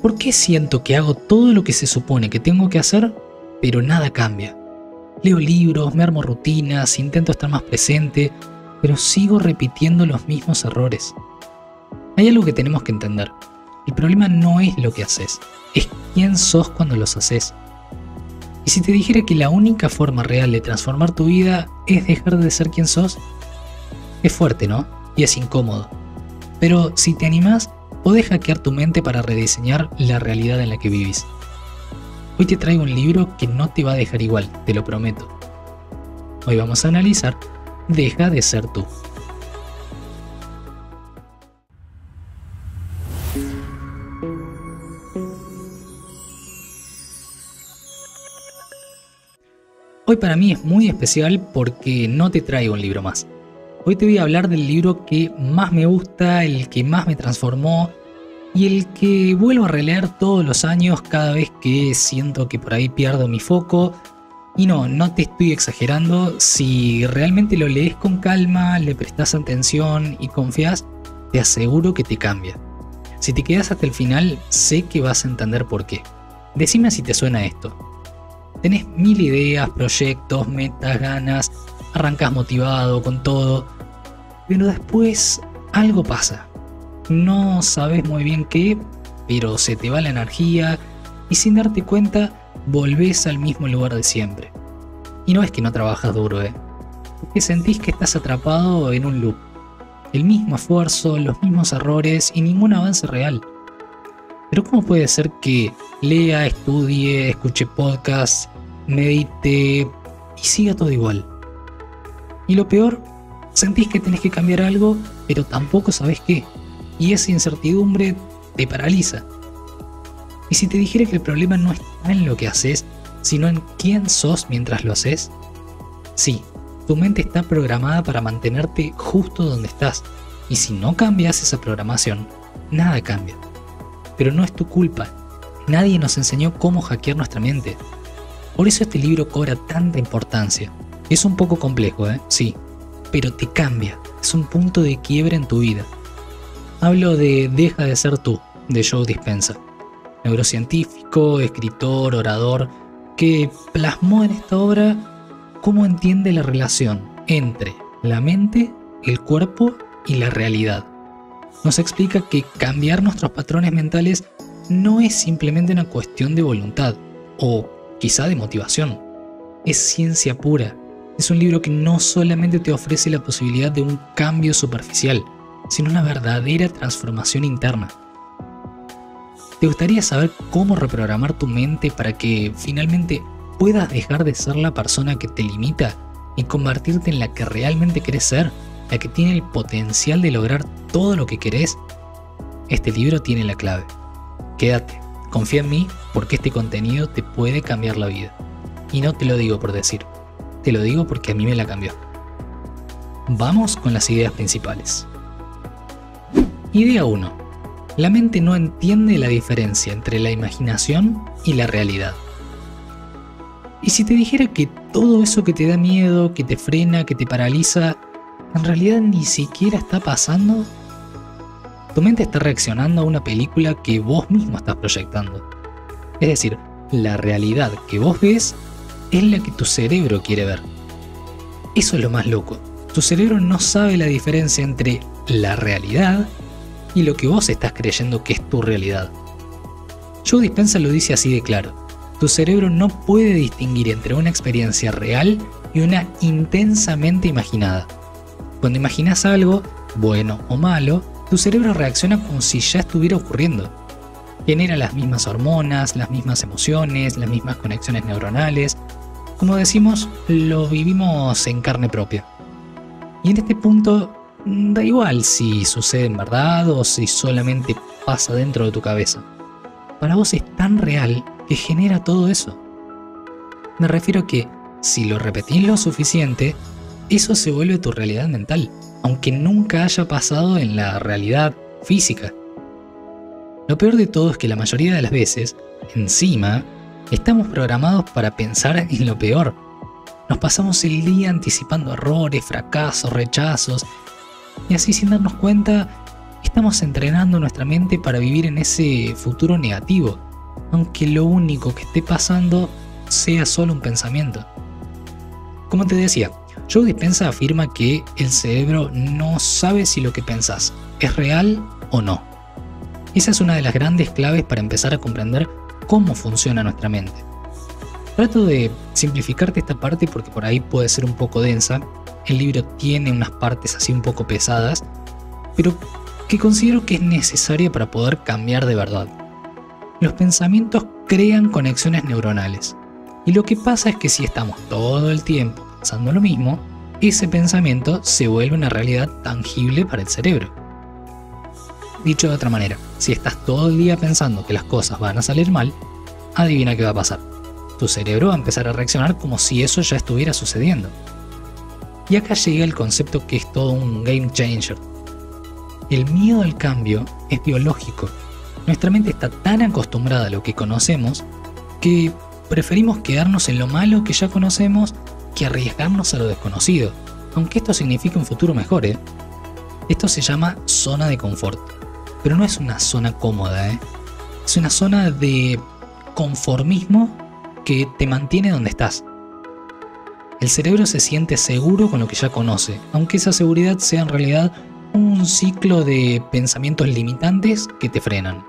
¿Por qué siento que hago todo lo que se supone que tengo que hacer, pero nada cambia? Leo libros, me armo rutinas, intento estar más presente, pero sigo repitiendo los mismos errores. Hay algo que tenemos que entender. El problema no es lo que haces, es quién sos cuando los haces. Y si te dijera que la única forma real de transformar tu vida es dejar de ser quien sos, es fuerte, ¿no? Y es incómodo. Pero si te animás, podés hackear tu mente para rediseñar la realidad en la que vivís. Hoy te traigo un libro que no te va a dejar igual, te lo prometo. Hoy vamos a analizar Deja de ser tú. Hoy para mí es muy especial porque no te traigo un libro más. Hoy te voy a hablar del libro que más me gusta, el que más me transformó y el que vuelvo a releer todos los años cada vez que siento que por ahí pierdo mi foco. Y no te estoy exagerando, si realmente lo lees con calma, le prestas atención y confías, te aseguro que te cambia. Si te quedas hasta el final, sé que vas a entender por qué. Decime si te suena esto. Tenés 1000 ideas, proyectos, metas, ganas, arrancas motivado con todo, pero después algo pasa. No sabes muy bien qué, pero se te va la energía y sin darte cuenta volvés al mismo lugar de siempre. Y no es que no trabajas duro, es que sentís que estás atrapado en un loop. El mismo esfuerzo, los mismos errores y ningún avance real. Pero ¿cómo puede ser que lea, estudie, escuche podcasts, medite y siga todo igual? Y lo peor, sentís que tenés que cambiar algo, pero tampoco sabés qué. Y esa incertidumbre te paraliza. Y si te dijera que el problema no está en lo que haces, sino en quién sos mientras lo haces. Sí, tu mente está programada para mantenerte justo donde estás. Y si no cambias esa programación, nada cambia. Pero no es tu culpa. Nadie nos enseñó cómo hackear nuestra mente. Por eso este libro cobra tanta importancia. Es un poco complejo, sí, pero te cambia. Es un punto de quiebre en tu vida. Hablo de Deja de ser tú, de Joe Dispenza. Neurocientífico, escritor, orador, que plasmó en esta obra cómo entiende la relación entre la mente, el cuerpo y la realidad. Nos explica que cambiar nuestros patrones mentales no es simplemente una cuestión de voluntad o quizá de motivación. Es ciencia pura. Es un libro que no solamente te ofrece la posibilidad de un cambio superficial, sino una verdadera transformación interna. ¿Te gustaría saber cómo reprogramar tu mente para que finalmente puedas dejar de ser la persona que te limita y convertirte en la que realmente querés ser, la que tiene el potencial de lograr todo lo que querés? Este libro tiene la clave. Quédate, confía en mí porque este contenido te puede cambiar la vida. Y no te lo digo por decir, te lo digo porque a mí me la cambió. Vamos con las ideas principales. Idea 1. La mente no entiende la diferencia entre la imaginación y la realidad. Y si te dijera que todo eso que te da miedo, que te frena, que te paraliza, en realidad ni siquiera está pasando, tu mente está reaccionando a una película que vos mismo estás proyectando. Es decir, la realidad que vos ves es la que tu cerebro quiere ver. Eso es lo más loco. Tu cerebro no sabe la diferencia entre la realidad y lo que vos estás creyendo que es tu realidad. Joe Dispenza lo dice así de claro. Tu cerebro no puede distinguir entre una experiencia real y una intensamente imaginada. Cuando imaginas algo, bueno o malo, tu cerebro reacciona como si ya estuviera ocurriendo. Genera las mismas hormonas, las mismas emociones, las mismas conexiones neuronales. Como decimos, lo vivimos en carne propia. Y en este punto, da igual si sucede en verdad o si solamente pasa dentro de tu cabeza. Para vos es tan real que genera todo eso. Me refiero a que si lo repetís lo suficiente, eso se vuelve tu realidad mental, aunque nunca haya pasado en la realidad física. Lo peor de todo es que la mayoría de las veces, encima, estamos programados para pensar en lo peor. Nos pasamos el día anticipando errores, fracasos, rechazos, y así sin darnos cuenta, estamos entrenando nuestra mente para vivir en ese futuro negativo, aunque lo único que esté pasando sea solo un pensamiento. Como te decía, Joe Dispenza afirma que el cerebro no sabe si lo que pensás es real o no. Esa es una de las grandes claves para empezar a comprender cómo funciona nuestra mente. Trato de simplificarte esta parte porque por ahí puede ser un poco densa. El libro tiene unas partes así un poco pesadas, pero que considero que es necesaria para poder cambiar de verdad. Los pensamientos crean conexiones neuronales. Y lo que pasa es que si estamos todo el tiempo pensando lo mismo, ese pensamiento se vuelve una realidad tangible para el cerebro. Dicho de otra manera, si estás todo el día pensando que las cosas van a salir mal, adivina qué va a pasar. Tu cerebro va a empezar a reaccionar como si eso ya estuviera sucediendo. Y acá llega el concepto que es todo un game changer. El miedo al cambio es biológico. Nuestra mente está tan acostumbrada a lo que conocemos que preferimos quedarnos en lo malo que ya conocemos que arriesgarnos a lo desconocido, aunque esto signifique un futuro mejor, ¿eh? Esto se llama zona de confort, pero no es una zona cómoda, es una zona de conformismo que te mantiene donde estás. El cerebro se siente seguro con lo que ya conoce, aunque esa seguridad sea en realidad un ciclo de pensamientos limitantes que te frenan.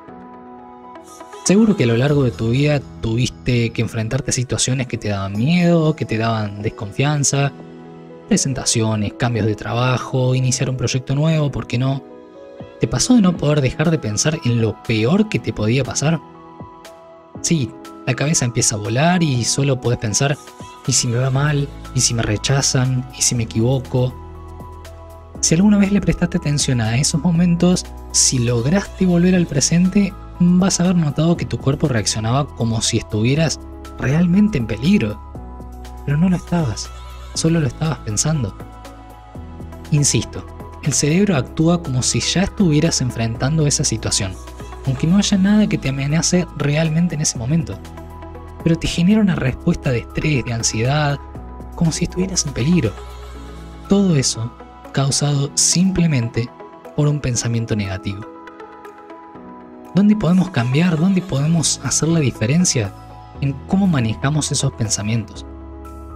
Seguro que a lo largo de tu vida tuviste que enfrentarte a situaciones que te daban miedo, que te daban desconfianza, presentaciones, cambios de trabajo, iniciar un proyecto nuevo, ¿por qué no? ¿Te pasó de no poder dejar de pensar en lo peor que te podía pasar? Sí, la cabeza empieza a volar y solo podés pensar, ¿y si me va mal? ¿Y si me rechazan? ¿Y si me equivoco? Si alguna vez le prestaste atención a esos momentos, si lograste volver al presente, vas a haber notado que tu cuerpo reaccionaba como si estuvieras realmente en peligro. Pero no lo estabas, solo lo estabas pensando. Insisto, el cerebro actúa como si ya estuvieras enfrentando esa situación, aunque no haya nada que te amenace realmente en ese momento. Pero te genera una respuesta de estrés, de ansiedad, como si estuvieras en peligro. Todo eso causado simplemente por un pensamiento negativo. ¿Dónde podemos cambiar? ¿Dónde podemos hacer la diferencia? En cómo manejamos esos pensamientos.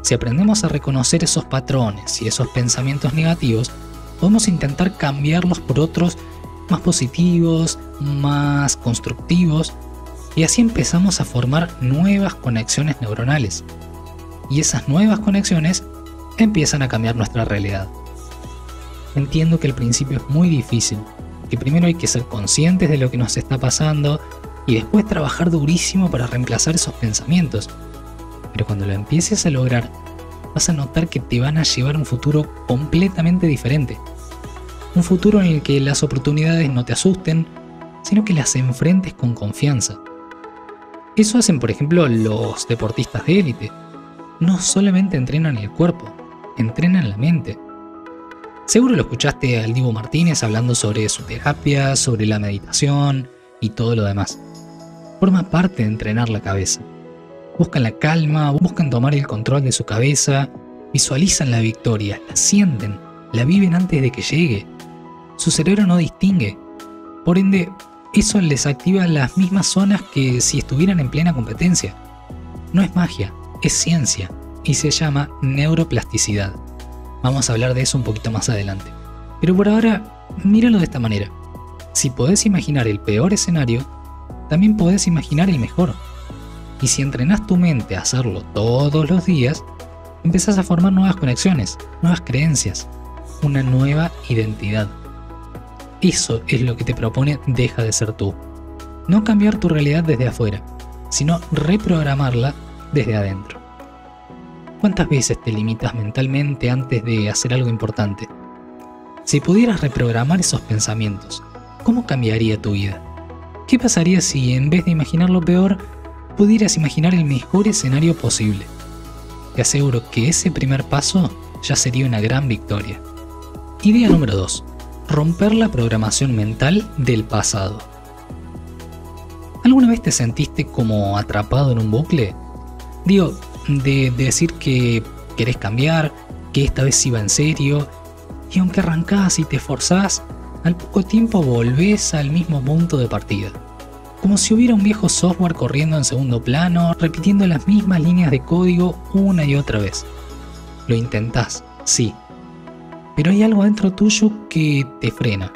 Si aprendemos a reconocer esos patrones y esos pensamientos negativos, podemos intentar cambiarlos por otros más positivos, más constructivos, y así empezamos a formar nuevas conexiones neuronales. Y esas nuevas conexiones empiezan a cambiar nuestra realidad. Entiendo que al principio es muy difícil, que primero hay que ser conscientes de lo que nos está pasando y después trabajar durísimo para reemplazar esos pensamientos. Pero cuando lo empieces a lograr, vas a notar que te van a llevar a un futuro completamente diferente. Un futuro en el que las oportunidades no te asusten, sino que las enfrentes con confianza. Eso hacen, por ejemplo, los deportistas de élite. No solamente entrenan el cuerpo, entrenan la mente. Seguro lo escuchaste al Dibu Martínez hablando sobre su terapia, sobre la meditación y todo lo demás. Forma parte de entrenar la cabeza. Buscan la calma, buscan tomar el control de su cabeza, visualizan la victoria, la sienten, la viven antes de que llegue. Su cerebro no distingue. Por ende, eso les activa las mismas zonas que si estuvieran en plena competencia. No es magia, es ciencia y se llama neuroplasticidad. Vamos a hablar de eso un poquito más adelante. Pero por ahora, míralo de esta manera. Si podés imaginar el peor escenario, también podés imaginar el mejor. Y si entrenás tu mente a hacerlo todos los días, empezás a formar nuevas conexiones, nuevas creencias, una nueva identidad. Eso es lo que te propone Deja de ser tú. No cambiar tu realidad desde afuera, sino reprogramarla desde adentro. ¿Cuántas veces te limitas mentalmente antes de hacer algo importante? Si pudieras reprogramar esos pensamientos, ¿cómo cambiaría tu vida? ¿Qué pasaría si en vez de imaginar lo peor, pudieras imaginar el mejor escenario posible? Te aseguro que ese primer paso ya sería una gran victoria. Idea número 2. Romper la programación mental del pasado. ¿Alguna vez te sentiste como atrapado en un bucle? Digo, de decir que querés cambiar, que esta vez sí va en serio, y aunque arrancás y te esforzás, al poco tiempo volvés al mismo punto de partida. Como si hubiera un viejo software corriendo en segundo plano, repitiendo las mismas líneas de código una y otra vez. Lo intentás, sí, pero hay algo dentro tuyo que te frena.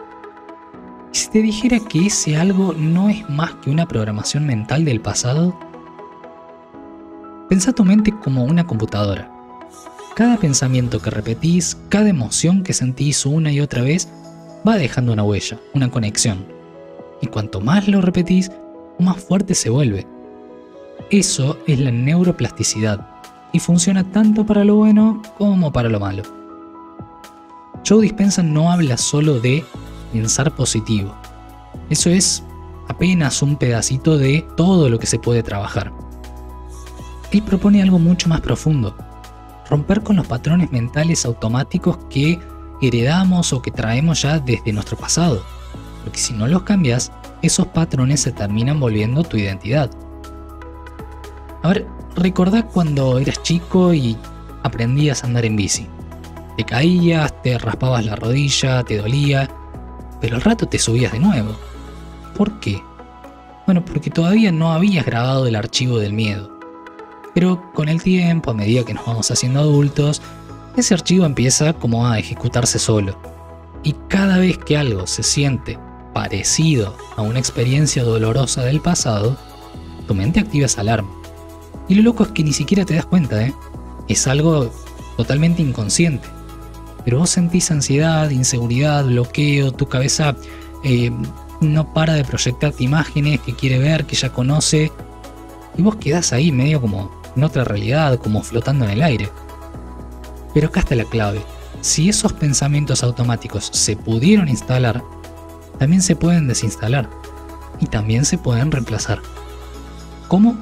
¿Y si te dijera que ese algo no es más que una programación mental del pasado? Pensá tu mente como una computadora. Cada pensamiento que repetís, cada emoción que sentís una y otra vez, va dejando una huella, una conexión. Y cuanto más lo repetís, más fuerte se vuelve. Eso es la neuroplasticidad, y funciona tanto para lo bueno como para lo malo. Joe Dispenza no habla solo de pensar positivo. Eso es apenas un pedacito de todo lo que se puede trabajar. Él propone algo mucho más profundo: romper con los patrones mentales automáticos que heredamos o que traemos ya desde nuestro pasado, porque si no los cambias, esos patrones se terminan volviendo tu identidad. A ver, recordá cuando eras chico y aprendías a andar en bici. Te caías, te raspabas la rodilla, te dolía, pero al rato te subías de nuevo. ¿Por qué? Bueno, porque todavía no habías grabado el archivo del miedo. Pero con el tiempo, a medida que nos vamos haciendo adultos, ese archivo empieza como a ejecutarse solo. Y cada vez que algo se siente parecido a una experiencia dolorosa del pasado, tu mente activa esa alarma. Y lo loco es que ni siquiera te das cuenta, Es algo totalmente inconsciente. Pero vos sentís ansiedad, inseguridad, bloqueo, tu cabeza no para de proyectarte imágenes que quiere ver, que ya conoce, y vos quedás ahí medio como en otra realidad, como flotando en el aire. Pero acá está la clave: si esos pensamientos automáticos se pudieron instalar, también se pueden desinstalar y también se pueden reemplazar. ¿Cómo?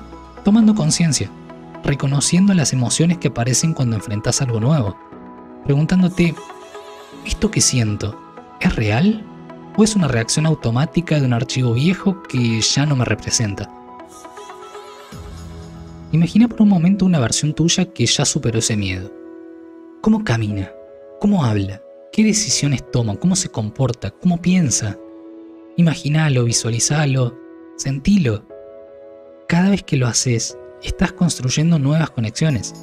Tomando conciencia, reconociendo las emociones que aparecen cuando enfrentás algo nuevo, preguntándote: ¿esto que siento es real o es una reacción automática de un archivo viejo que ya no me representa? Imagina por un momento una versión tuya que ya superó ese miedo. ¿Cómo camina? ¿Cómo habla? ¿Qué decisiones toma? ¿Cómo se comporta? ¿Cómo piensa? Imaginalo, visualizalo, sentilo. Cada vez que lo haces, estás construyendo nuevas conexiones.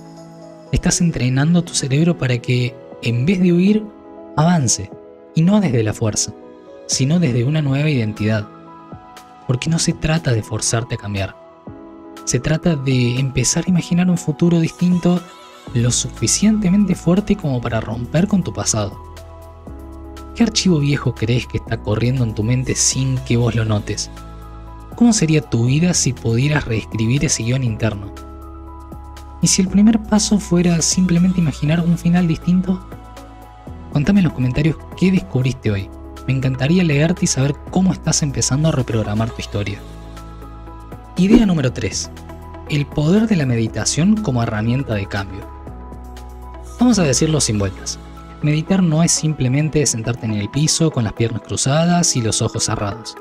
Estás entrenando tu cerebro para que, en vez de huir, avance. Y no desde la fuerza, sino desde una nueva identidad. Porque no se trata de forzarte a cambiar. Se trata de empezar a imaginar un futuro distinto, lo suficientemente fuerte como para romper con tu pasado. ¿Qué archivo viejo crees que está corriendo en tu mente sin que vos lo notes? ¿Cómo sería tu vida si pudieras reescribir ese guión interno? ¿Y si el primer paso fuera simplemente imaginar un final distinto? Contame en los comentarios qué descubriste hoy. Me encantaría leerte y saber cómo estás empezando a reprogramar tu historia. Idea número 3. El poder de la meditación como herramienta de cambio. Vamos a decirlo sin vueltas. Meditar no es simplemente sentarte en el piso con las piernas cruzadas y los ojos cerrados.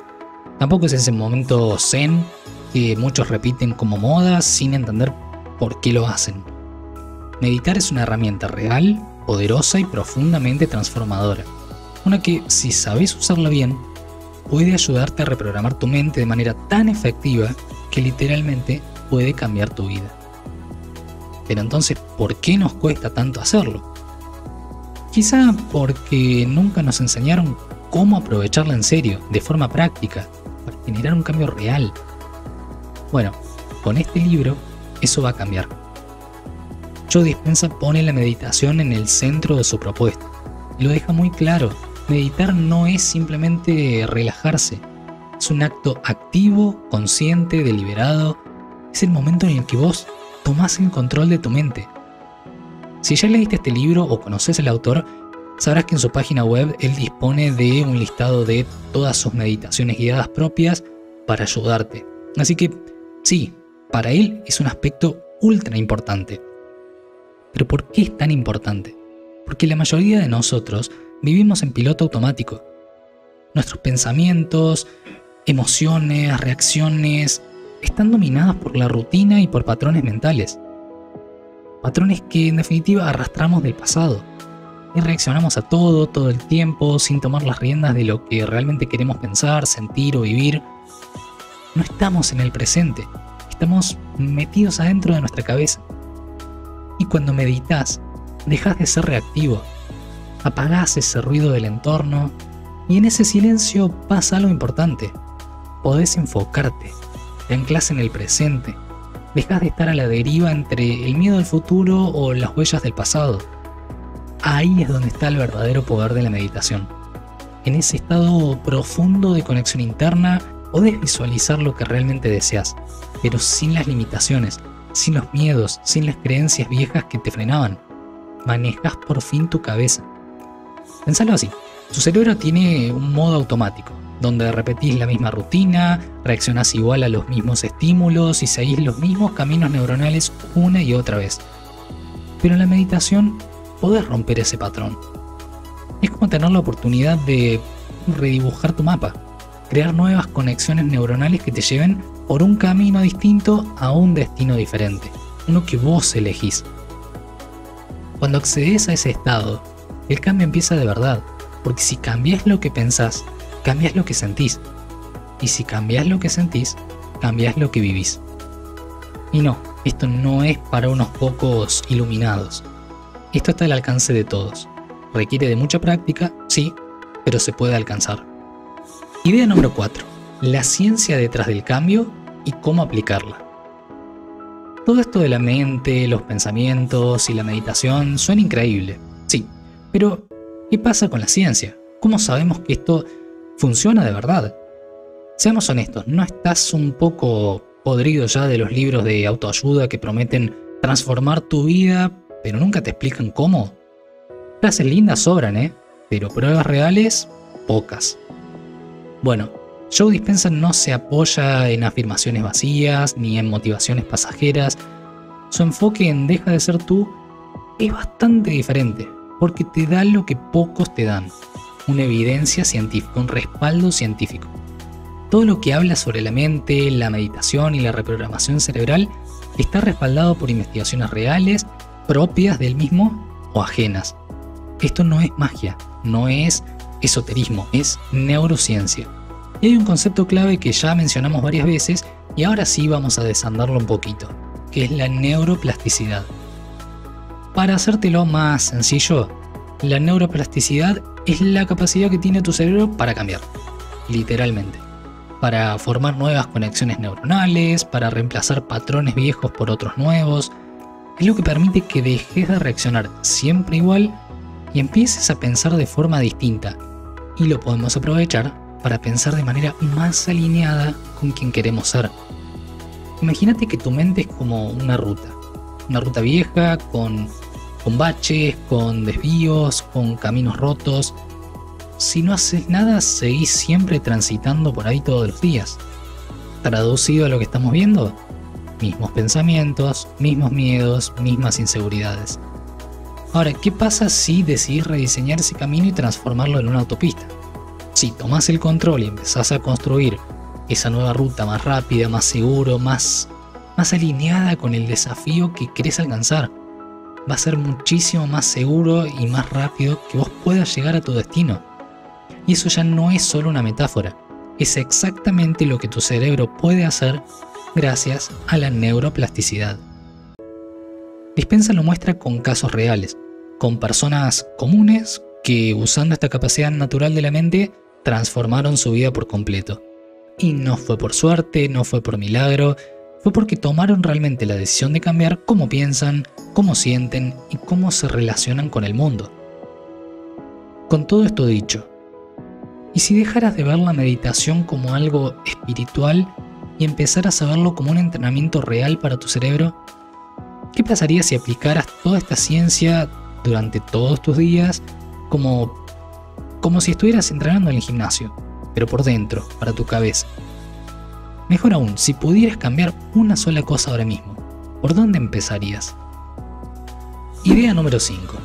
Tampoco es ese momento zen que muchos repiten como moda sin entender por qué lo hacen. Meditar es una herramienta real, poderosa y profundamente transformadora. Una que, si sabes usarla bien, puede ayudarte a reprogramar tu mente de manera tan efectiva que literalmente puede cambiar tu vida. Pero entonces, ¿por qué nos cuesta tanto hacerlo? Quizá porque nunca nos enseñaron cómo aprovecharla en serio, de forma práctica, para generar un cambio real. Bueno, con este libro eso va a cambiar. Joe Dispenza pone la meditación en el centro de su propuesta y lo deja muy claro. Meditar no es simplemente relajarse, es un acto activo, consciente, deliberado. Es el momento en el que vos tomás el control de tu mente. Si ya leíste este libro o conoces al autor, sabrás que en su página web él dispone de un listado de todas sus meditaciones guiadas propias para ayudarte. Así que sí, para él es un aspecto ultra importante. ¿Pero por qué es tan importante? Porque la mayoría de nosotros vivimos en piloto automático. Nuestros pensamientos, emociones, reacciones están dominadas por la rutina y por patrones mentales. Patrones que en definitiva arrastramos del pasado. y reaccionamos a todo el tiempo sin tomar las riendas de lo que realmente queremos pensar, sentir o vivir. No estamos en el presente, estamos metidos adentro de nuestra cabeza. Y cuando meditas, dejas de ser reactivo, apagás ese ruido del entorno y en ese silencio pasa algo importante. Podés enfocarte, te anclas en el presente, dejas de estar a la deriva entre el miedo al futuro o las huellas del pasado. Ahí es donde está el verdadero poder de la meditación. En ese estado profundo de conexión interna podés visualizar lo que realmente deseas, pero sin las limitaciones, sin los miedos, sin las creencias viejas que te frenaban. Manejas por fin tu cabeza. Pensalo así, tu cerebro tiene un modo automático, donde repetís la misma rutina, reaccionás igual a los mismos estímulos y seguís los mismos caminos neuronales una y otra vez. Pero en la meditación podés romper ese patrón. Es como tener la oportunidad de redibujar tu mapa, crear nuevas conexiones neuronales que te lleven por un camino distinto a un destino diferente, uno que vos elegís. Cuando accedes a ese estado, el cambio empieza de verdad, porque si cambias lo que pensás, cambias lo que sentís. Y si cambias lo que sentís, cambias lo que vivís. Y no, esto no es para unos pocos iluminados. Esto está al alcance de todos. Requiere de mucha práctica, sí, pero se puede alcanzar. Idea número 4. La ciencia detrás del cambio y cómo aplicarla. Todo esto de la mente, los pensamientos y la meditación suena increíble, sí, pero ¿qué pasa con la ciencia? ¿Cómo sabemos que esto funciona de verdad? Seamos honestos, ¿no estás un poco podrido ya de los libros de autoayuda que prometen transformar tu vida, pero nunca te explican cómo? Frases lindas sobran, pero pruebas reales, pocas. Bueno, Joe Dispenza no se apoya en afirmaciones vacías ni en motivaciones pasajeras. Su enfoque en deja de ser tú es bastante diferente, porque te da lo que pocos te dan, una evidencia científica, un respaldo científico. Todo lo que habla sobre la mente, la meditación y la reprogramación cerebral está respaldado por investigaciones reales, propias del mismo o ajenas. Esto no es magia, no es esoterismo, es neurociencia. Y hay un concepto clave que ya mencionamos varias veces y ahora sí vamos a desandarlo un poquito, que es la neuroplasticidad. Para hacértelo más sencillo, la neuroplasticidad es la capacidad que tiene tu cerebro para cambiar, literalmente. Para formar nuevas conexiones neuronales, para reemplazar patrones viejos por otros nuevos. Es lo que permite que dejes de reaccionar siempre igual y empieces a pensar de forma distinta. Y lo podemos aprovechar para pensar de manera más alineada con quien queremos ser. Imagínate que tu mente es como una ruta vieja, con baches, con desvíos, con caminos rotos. Si no haces nada, seguís siempre transitando por ahí todos los días. Traducido a lo que estamos viendo, mismos pensamientos, mismos miedos, mismas inseguridades. Ahora, ¿qué pasa si decidís rediseñar ese camino y transformarlo en una autopista? Si tomás el control y empezás a construir esa nueva ruta más rápida, más seguro, más alineada con el desafío que querés alcanzar, va a ser muchísimo más seguro y más rápido que vos puedas llegar a tu destino. Y eso ya no es solo una metáfora, es exactamente lo que tu cerebro puede hacer gracias a la neuroplasticidad. Dispenza lo muestra con casos reales, con personas comunes que usando esta capacidad natural de la mente transformaron su vida por completo. Y no fue por suerte, no fue por milagro, fue porque tomaron realmente la decisión de cambiar cómo piensan, cómo sienten y cómo se relacionan con el mundo. Con todo esto dicho, ¿y si dejaras de ver la meditación como algo espiritual y empezaras a verlo como un entrenamiento real para tu cerebro? ¿Qué pasaría si aplicaras toda esta ciencia durante todos tus días como si estuvieras entrenando en el gimnasio, pero por dentro, para tu cabeza? Mejor aún, si pudieras cambiar una sola cosa ahora mismo, ¿por dónde empezarías? Idea número 5.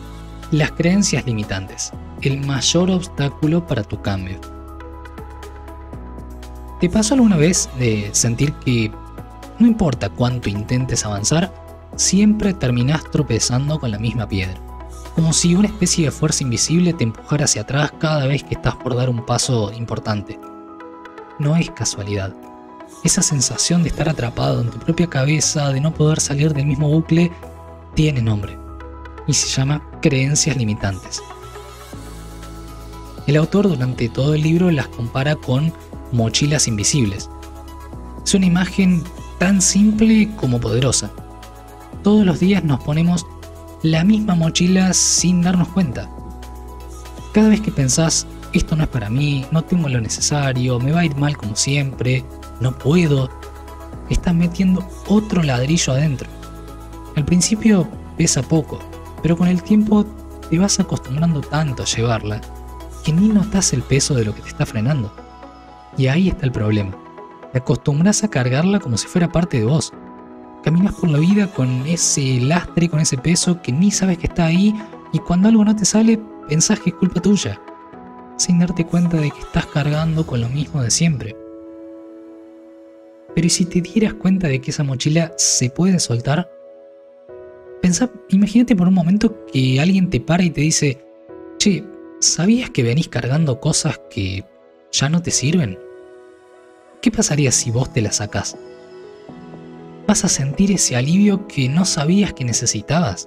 Las creencias limitantes, el mayor obstáculo para tu cambio. ¿Te pasó alguna vez de sentir que no importa cuánto intentes avanzar, siempre terminás tropezando con la misma piedra? como si una especie de fuerza invisible te empujara hacia atrás cada vez que estás por dar un paso importante. No es casualidad. Esa sensación de estar atrapado en tu propia cabeza, de no poder salir del mismo bucle, tiene nombre y se llama creencias limitantes. El autor durante todo el libro las compara con mochilas invisibles. Es una imagen tan simple como poderosa. Todos los días nos ponemos la misma mochila sin darnos cuenta. Cada vez que pensás, esto no es para mí, no tengo lo necesario, me va a ir mal como siempre, no puedo, estás metiendo otro ladrillo adentro. Al principio pesa poco, pero con el tiempo te vas acostumbrando tanto a llevarla que ni notas el peso de lo que te está frenando. Y ahí está el problema. Te acostumbras a cargarla como si fuera parte de vos. Caminas por la vida con ese lastre, con ese peso que ni sabes que está ahí, y cuando algo no te sale, pensás que es culpa tuya, sin darte cuenta de que estás cargando con lo mismo de siempre. Pero ¿y si te dieras cuenta de que esa mochila se puede soltar? Imagínate por un momento que alguien te para y te dice: che, ¿sabías que venís cargando cosas que ya no te sirven? ¿Qué pasaría si vos te las sacás? Vas a sentir ese alivio que no sabías que necesitabas.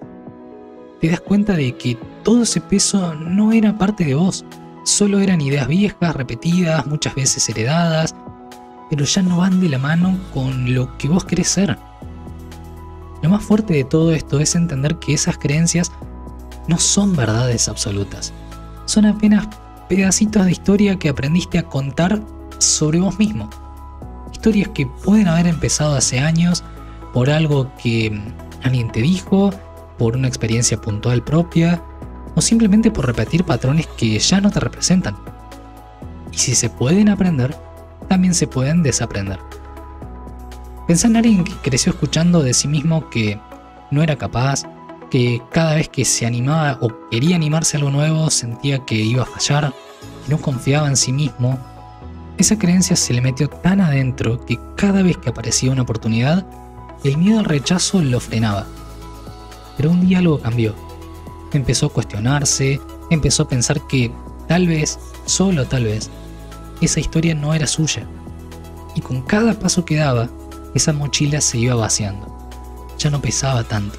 Te das cuenta de que todo ese peso no era parte de vos, solo eran ideas viejas, repetidas, muchas veces heredadas, pero ya no van de la mano con lo que vos querés ser. Lo más fuerte de todo esto es entender que esas creencias no son verdades absolutas. Son apenas pedacitos de historia que aprendiste a contar sobre vos mismo. Historias que pueden haber empezado hace años por algo que alguien te dijo, por una experiencia puntual propia, o simplemente por repetir patrones que ya no te representan. Y si se pueden aprender, también se pueden desaprender. Pensá en alguien que creció escuchando de sí mismo que no era capaz, que cada vez que se animaba o quería animarse a algo nuevo sentía que iba a fallar, que no confiaba en sí mismo. Esa creencia se le metió tan adentro que cada vez que aparecía una oportunidad, el miedo al rechazo lo frenaba. Pero un día algo cambió. Empezó a cuestionarse, empezó a pensar que tal vez, solo tal vez, esa historia no era suya. Y con cada paso que daba, esa mochila se iba vaciando. Ya no pesaba tanto.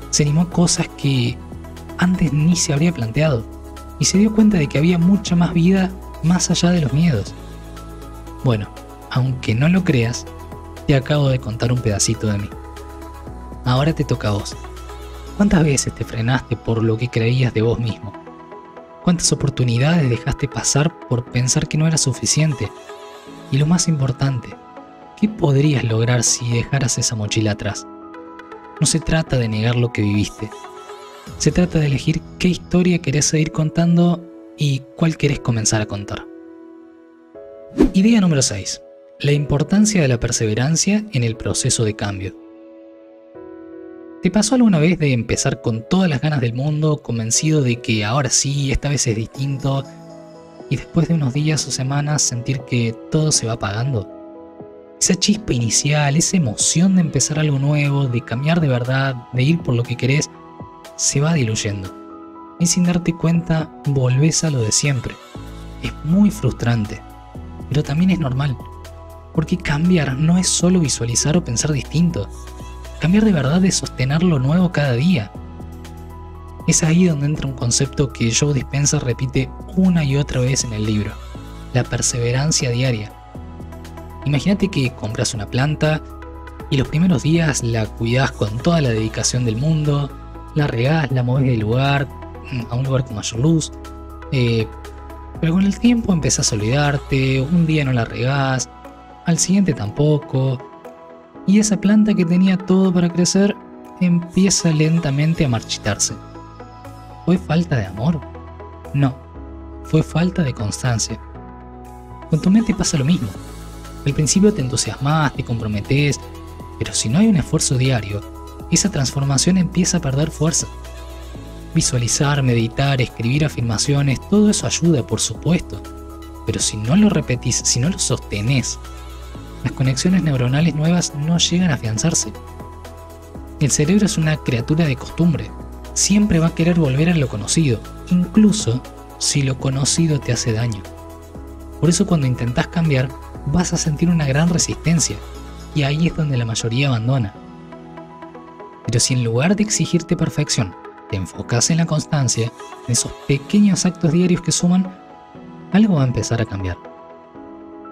Se animó a cosas que antes ni se habría planteado. Y se dio cuenta de que había mucha más vida más allá de los miedos. Bueno, aunque no lo creas, te acabo de contar un pedacito de mí. Ahora te toca a vos. ¿Cuántas veces te frenaste por lo que creías de vos mismo? ¿Cuántas oportunidades dejaste pasar por pensar que no era suficiente? Y lo más importante, ¿qué podrías lograr si dejaras esa mochila atrás? No se trata de negar lo que viviste. Se trata de elegir qué historia querés seguir contando y cuál querés comenzar a contar. Idea número 6. La importancia de la perseverancia en el proceso de cambio. ¿Te pasó alguna vez de empezar con todas las ganas del mundo, convencido de que ahora sí, esta vez es distinto, y después de unos días o semanas sentir que todo se va apagando? Esa chispa inicial, esa emoción de empezar algo nuevo, de cambiar de verdad, de ir por lo que querés, se va diluyendo. Y sin darte cuenta, volvés a lo de siempre. Es muy frustrante, pero también es normal. Porque cambiar no es solo visualizar o pensar distinto. Cambiar de verdad es sostener lo nuevo cada día. Es ahí donde entra un concepto que Joe Dispenza repite una y otra vez en el libro: la perseverancia diaria. Imagínate que compras una planta y los primeros días la cuidás con toda la dedicación del mundo, la regás, la movés del lugar a un lugar con mayor luz, pero con el tiempo empezás a olvidarte, un día no la regás, al siguiente tampoco, y esa planta que tenía todo para crecer empieza lentamente a marchitarse. ¿Fue falta de amor? No, fue falta de constancia. Con tu mente pasa lo mismo. Al principio te entusiasmas, te comprometes, pero si no hay un esfuerzo diario, esa transformación empieza a perder fuerza. Visualizar, meditar, escribir afirmaciones, todo eso ayuda, por supuesto, pero si no lo repetís, si no lo sostenés, las conexiones neuronales nuevas no llegan a afianzarse. El cerebro es una criatura de costumbre. siempre va a querer volver a lo conocido, incluso si lo conocido te hace daño. Por eso cuando intentás cambiar, vas a sentir una gran resistencia, y ahí es donde la mayoría abandona. Pero si en lugar de exigirte perfección, te enfocas en la constancia, en esos pequeños actos diarios que suman, algo va a empezar a cambiar.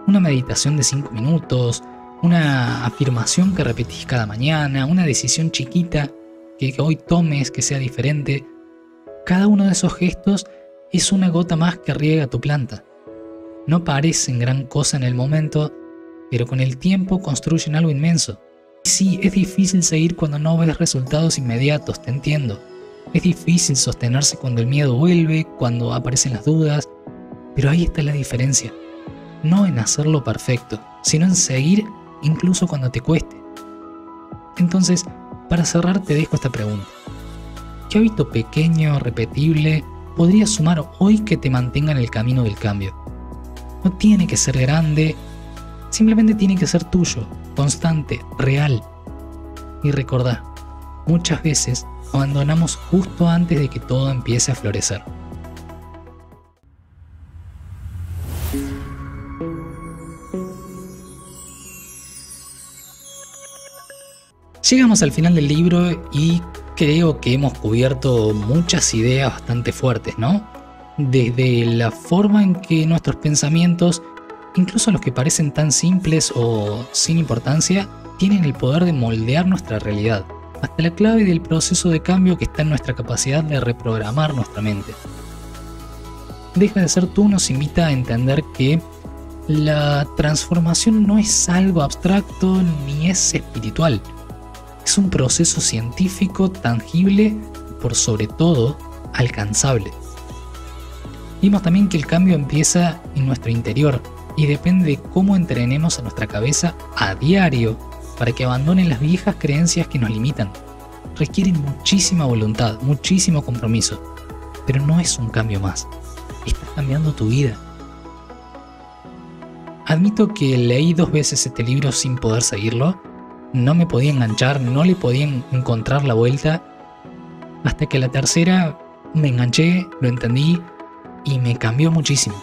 Una meditación de 5 minutos, una afirmación que repetís cada mañana, una decisión chiquita que hoy tomes que sea diferente. Cada uno de esos gestos es una gota más que riega tu planta. No parecen gran cosa en el momento, pero con el tiempo construyen algo inmenso. Y sí, es difícil seguir cuando no ves resultados inmediatos, te entiendo. Es difícil sostenerse cuando el miedo vuelve, cuando aparecen las dudas, pero ahí está la diferencia. No en hacerlo perfecto, sino en seguir incluso cuando te cueste. Entonces, para cerrar te dejo esta pregunta. ¿Qué hábito pequeño, repetible, podrías sumar hoy que te mantenga en el camino del cambio? No tiene que ser grande, simplemente tiene que ser tuyo, constante, real. Y recordá, muchas veces abandonamos justo antes de que todo empiece a florecer. Llegamos al final del libro y creo que hemos cubierto muchas ideas bastante fuertes, ¿no? Desde la forma en que nuestros pensamientos, incluso los que parecen tan simples o sin importancia, tienen el poder de moldear nuestra realidad, hasta la clave del proceso de cambio que está en nuestra capacidad de reprogramar nuestra mente. Deja de ser tú nos invita a entender que la transformación no es algo abstracto ni es espiritual. Es un proceso científico, tangible y por sobre todo alcanzable. Vimos también que el cambio empieza en nuestro interior y depende de cómo entrenemos a nuestra cabeza a diario para que abandonen las viejas creencias que nos limitan. Requieren muchísima voluntad, muchísimo compromiso, pero no es un cambio más. Estás cambiando tu vida. Admito que leí 2 veces este libro sin poder seguirlo. No me podía enganchar, no le podía encontrar la vuelta, hasta que la tercera me enganché, lo entendí y me cambió muchísimo.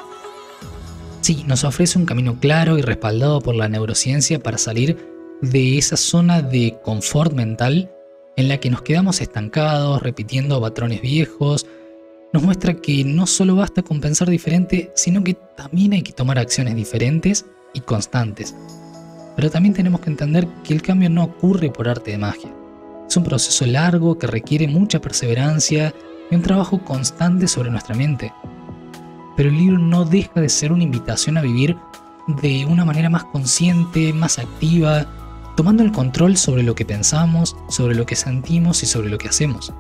Sí, nos ofrece un camino claro y respaldado por la neurociencia para salir de esa zona de confort mental en la que nos quedamos estancados, repitiendo patrones viejos. Nos muestra que no solo basta con pensar diferente, sino que también hay que tomar acciones diferentes y constantes. Pero también tenemos que entender que el cambio no ocurre por arte de magia. Es un proceso largo que requiere mucha perseverancia y un trabajo constante sobre nuestra mente. Pero el libro no deja de ser una invitación a vivir de una manera más consciente, más activa, tomando el control sobre lo que pensamos, sobre lo que sentimos y sobre lo que hacemos.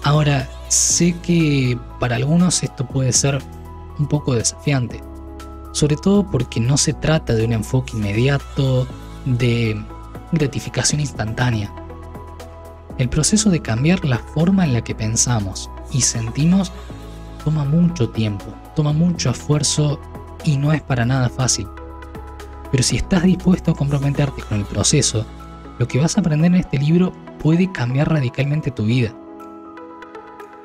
Ahora, sé que para algunos esto puede ser un poco desafiante, sobre todo porque no se trata de un enfoque inmediato, de gratificación instantánea. El proceso de cambiar la forma en la que pensamos y sentimos toma mucho tiempo, toma mucho esfuerzo y no es para nada fácil. Pero si estás dispuesto a comprometerte con el proceso, lo que vas a aprender en este libro puede cambiar radicalmente tu vida.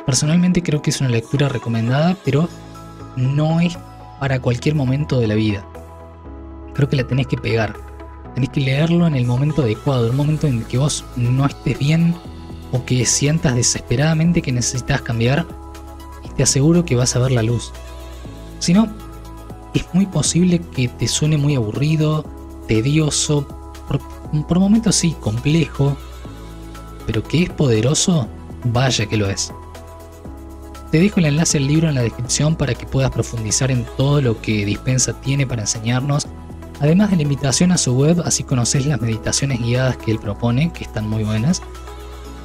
Personalmente creo que es una lectura recomendada, pero no es para cualquier momento de la vida. Creo que la tenés que pegar. Tenés que leerlo en el momento adecuado, en un momento en el que vos no estés bien o que sientas desesperadamente que necesitas cambiar, y te aseguro que vas a ver la luz. Si no, es muy posible que te suene muy aburrido, tedioso, por momentos sí, complejo, pero que es poderoso, vaya que lo es. Te dejo el enlace al libro en la descripción para que puedas profundizar en todo lo que Dispensa tiene para enseñarnos, además de la invitación a su web, así conoces las meditaciones guiadas que él propone, que están muy buenas.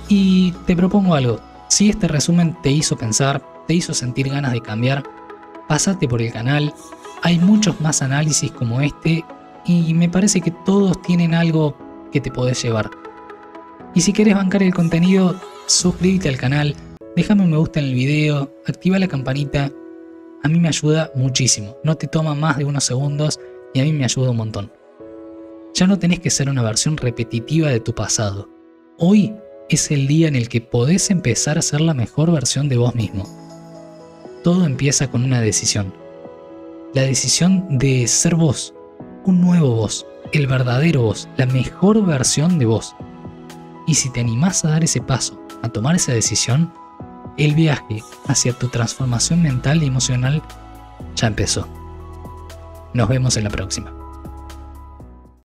Y te propongo algo, si este resumen te hizo pensar, te hizo sentir ganas de cambiar, pásate por el canal, hay muchos más análisis como este y me parece que todos tienen algo que te podés llevar. Y si querés bancar el contenido, suscríbete al canal, déjame un me gusta en el video, activa la campanita, a mí me ayuda muchísimo, no te toma más de unos segundos y a mí me ayuda un montón. Ya no tenés que ser una versión repetitiva de tu pasado, hoy es el día en el que podés empezar a ser la mejor versión de vos mismo. Todo empieza con una decisión. La decisión de ser vos, un nuevo vos, el verdadero vos, la mejor versión de vos. Y si te animás a dar ese paso, a tomar esa decisión, el viaje hacia tu transformación mental y emocional ya empezó. Nos vemos en la próxima.